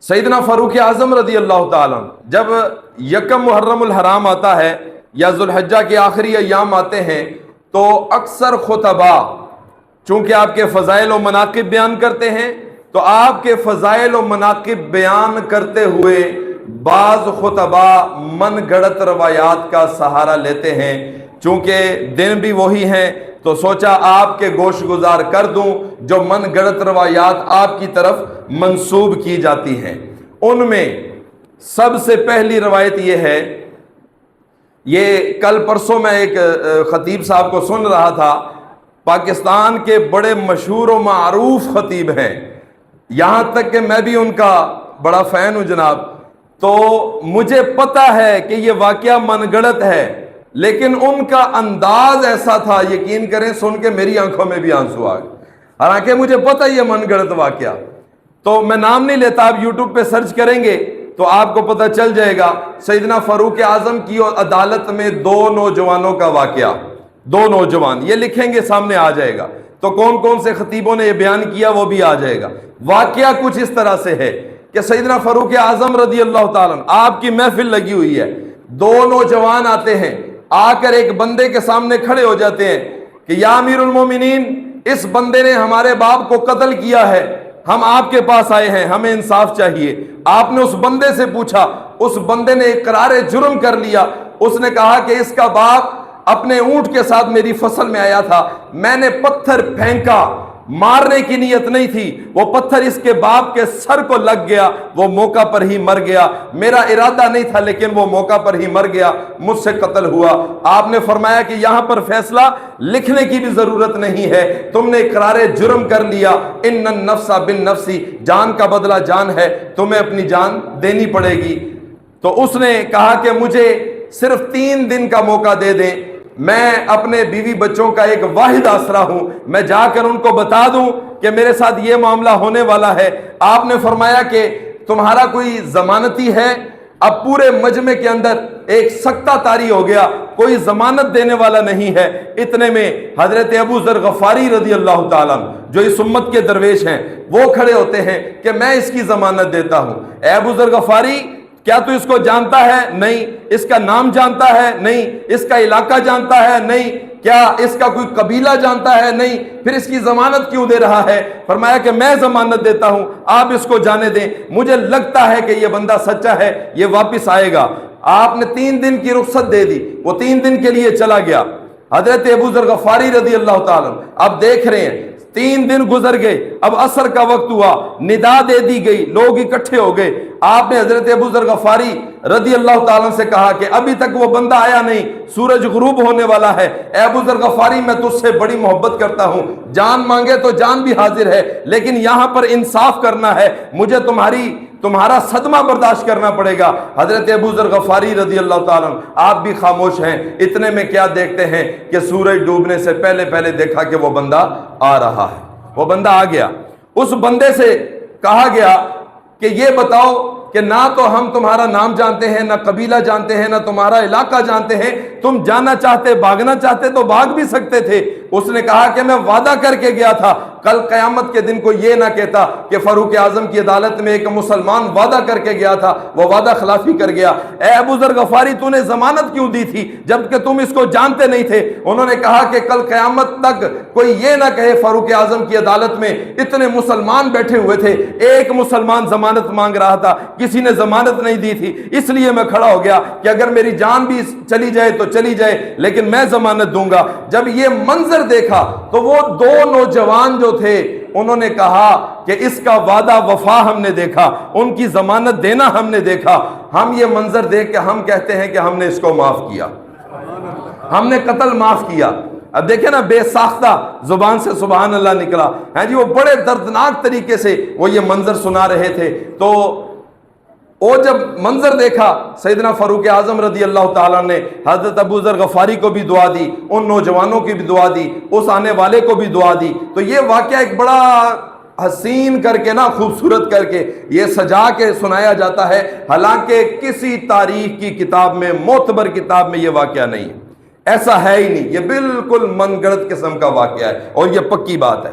سیدنا فاروق اعظم رضی اللہ تعالیٰ جب یکم محرم الحرام آتا ہے یا ذوالحجہ کے آخری ایام آتے ہیں تو اکثر خطباء چونکہ آپ کے فضائل و مناقب بیان کرتے ہیں تو آپ کے فضائل و مناقب بیان کرتے ہوئے بعض خطباء من گڑت روایات کا سہارا لیتے ہیں۔ چونکہ دن بھی وہی ہیں تو سوچا آپ کے گوش گزار کر دوں جو من گڑت روایات آپ کی طرف منسوب کی جاتی ہیں۔ ان میں سب سے پہلی روایت یہ ہے، یہ کل پرسوں میں ایک خطیب صاحب کو سن رہا تھا، پاکستان کے بڑے مشہور و معروف خطیب ہیں، یہاں تک کہ میں بھی ان کا بڑا فین ہوں جناب، تو مجھے پتہ ہے کہ یہ واقعہ من گڑت ہے، لیکن ان کا انداز ایسا تھا، یقین کریں سن کے میری آنکھوں میں بھی آنسو آ گئے، حالانکہ مجھے پتہ یہ من گڑت واقعہ، تو میں نام نہیں لیتا، آپ یوٹیوب پہ سرچ کریں گے تو آپ کو پتہ چل جائے گا۔ سیدنا فاروق اعظم کی عدالت میں دو نوجوانوں کا واقعہ، دو نوجوان، یہ لکھیں گے سامنے آ جائے گا، تو کون کون سے خطیبوں نے یہ بیان کیا وہ بھی آ جائے گا۔ واقعہ کچھ اس طرح سے ہے کہ سیدنا فاروق اعظم رضی اللہ تعالیٰ آپ کی محفل لگی ہوئی ہے، دو نوجوان آتے ہیں، آ کر ایک بندے کے سامنے کھڑے ہو جاتے ہیں کہ یا امیر المومنین، اس بندے نے ہمارے باپ کو قتل کیا ہے، ہم آپ کے پاس آئے ہیں، ہمیں انصاف چاہیے۔ آپ نے اس بندے سے پوچھا، اس بندے نے اقرار جرم کر لیا، اس نے کہا کہ اس کا باپ اپنے اونٹ کے ساتھ میری فصل میں آیا تھا، میں نے پتھر پھینکا، مارنے کی نیت نہیں تھی، وہ پتھر اس کے باپ کے سر کو لگ گیا، وہ موقع پر ہی مر گیا، میرا ارادہ نہیں تھا لیکن وہ موقع پر ہی مر گیا، مجھ سے قتل ہوا۔ آپ نے فرمایا کہ یہاں پر فیصلہ لکھنے کی بھی ضرورت نہیں ہے، تم نے اقرار جرم کر لیا، ان النفس بالنفس، جان کا بدلہ جان ہے، تمہیں اپنی جان دینی پڑے گی۔ تو اس نے کہا کہ مجھے صرف 3 دن کا موقع دے دیں، میں اپنے بیوی بچوں کا ایک واحد آسرا ہوں، میں جا کر ان کو بتا دوں کہ میرے ساتھ یہ معاملہ ہونے والا ہے۔ آپ نے فرمایا کہ تمہارا کوئی ضمانتی ہے؟ اب پورے مجمع کے اندر ایک سکتہ طاری ہو گیا، کوئی ضمانت دینے والا نہیں ہے۔ اتنے میں حضرت ابو ذر غفاری رضی اللہ تعالیٰ جو اس امت کے درویش ہیں وہ کھڑے ہوتے ہیں کہ میں اس کی ضمانت دیتا ہوں۔ اے ابو ذر غفاری، کیا تو اس کو جانتا ہے؟ نہیں۔ اس کا نام جانتا ہے؟ نہیں۔ اس کا علاقہ جانتا ہے؟ نہیں۔ کیا اس کا کوئی قبیلہ جانتا ہے؟ نہیں۔ پھر اس کی ضمانت کیوں دے رہا ہے؟ فرمایا کہ میں ضمانت دیتا ہوں، آپ اس کو جانے دیں، مجھے لگتا ہے کہ یہ بندہ سچا ہے، یہ واپس آئے گا۔ آپ نے 3 دن کی رخصت دے دی، وہ 3 دن کے لیے چلا گیا۔ حضرت ابو ذر غفاری رضی اللہ تعالیٰ اب دیکھ رہے ہیں 3 دن گزر گئے، اب عصر کا وقت ہوا، ندا دے دی گئی، لوگ اکٹھے ہو گئے۔ آپ نے حضرت ابو ذر غفاری رضی اللہ تعالیٰ سے کہا کہ ابھی تک وہ بندہ آیا نہیں، سورج غروب ہونے والا ہے، اے ابو ذر غفاری میں تجھ سے بڑی محبت کرتا ہوں، جان مانگے تو جان بھی حاضر ہے، لیکن یہاں پر انصاف کرنا ہے، مجھے تمہارا صدمہ برداشت کرنا پڑے گا۔ حضرت ابو ذر غفاری رضی اللہ تعالیٰ آپ بھی خاموش ہیں۔ اتنے میں کیا دیکھتے ہیں کہ سورج ڈوبنے سے پہلے دیکھا کہ وہ بندہ آ رہا ہے، وہ بندہ آ گیا۔ اس بندے سے کہا گیا کہ یہ بتاؤ کہ نہ تو ہم تمہارا نام جانتے ہیں، نہ قبیلہ جانتے ہیں، نہ تمہارا علاقہ جانتے ہیں، تم جانا چاہتے، بھاگنا چاہتے تو بھاگ بھی سکتے تھے۔ اس نے کہا کہ میں وعدہ کر کے گیا تھا، کل قیامت کے دن کو یہ نہ کہتا کہ فاروق اعظم کی عدالت میں ایک مسلمان وعدہ کر کے گیا تھا، وہ وعدہ خلافی کر گیا۔ اے ابو ذر غفاری، تو نے ضمانت کیوں دی تھی جبکہ تم اس کو جانتے نہیں تھے؟ انہوں نے کہا کہ کل قیامت تک کوئی یہ نہ کہے فاروق اعظم کی عدالت میں اتنے مسلمان بیٹھے ہوئے تھے، ایک مسلمان ضمانت مانگ رہا تھا، کسی نے ضمانت نہیں دی تھی، اس لیے میں کھڑا ہو گیا کہ اگر میری جان بھی چلی جائے تو چلی جائے لیکن میں ضمانت دوں گا۔ جب یہ منظر دیکھا تو وہ 2 نوجوان جو تھے انہوں نے کہا کہ اس کا وعدہ وفا ہم نے دیکھا، ان کی ضمانت دینا ہم نے دیکھا، ہم یہ منظر دیکھ کے ہم کہتے ہیں کہ ہم نے اس کو معاف کیا، ہم نے قتل معاف کیا۔ اب دیکھیں نا، بے ساختہ زبان سے سبحان اللہ نکلا ہے جی، وہ بڑے دردناک طریقے سے وہ یہ منظر سنا رہے تھے۔ تو وہ جب منظر دیکھا سیدنا فاروق اعظم رضی اللہ تعالیٰ نے حضرت ابو ذر غفاری کو بھی دعا دی، ان نوجوانوں کی بھی دعا دی، اس آنے والے کو بھی دعا دی۔ تو یہ واقعہ ایک بڑا حسین کر کے نا، خوبصورت کر کے یہ سجا کے سنایا جاتا ہے، حالانکہ کسی تاریخ کی کتاب میں، معتبر کتاب میں یہ واقعہ نہیں ہے، ایسا ہے ہی نہیں، یہ بالکل من گڑت قسم کا واقعہ ہے اور یہ پکی بات ہے۔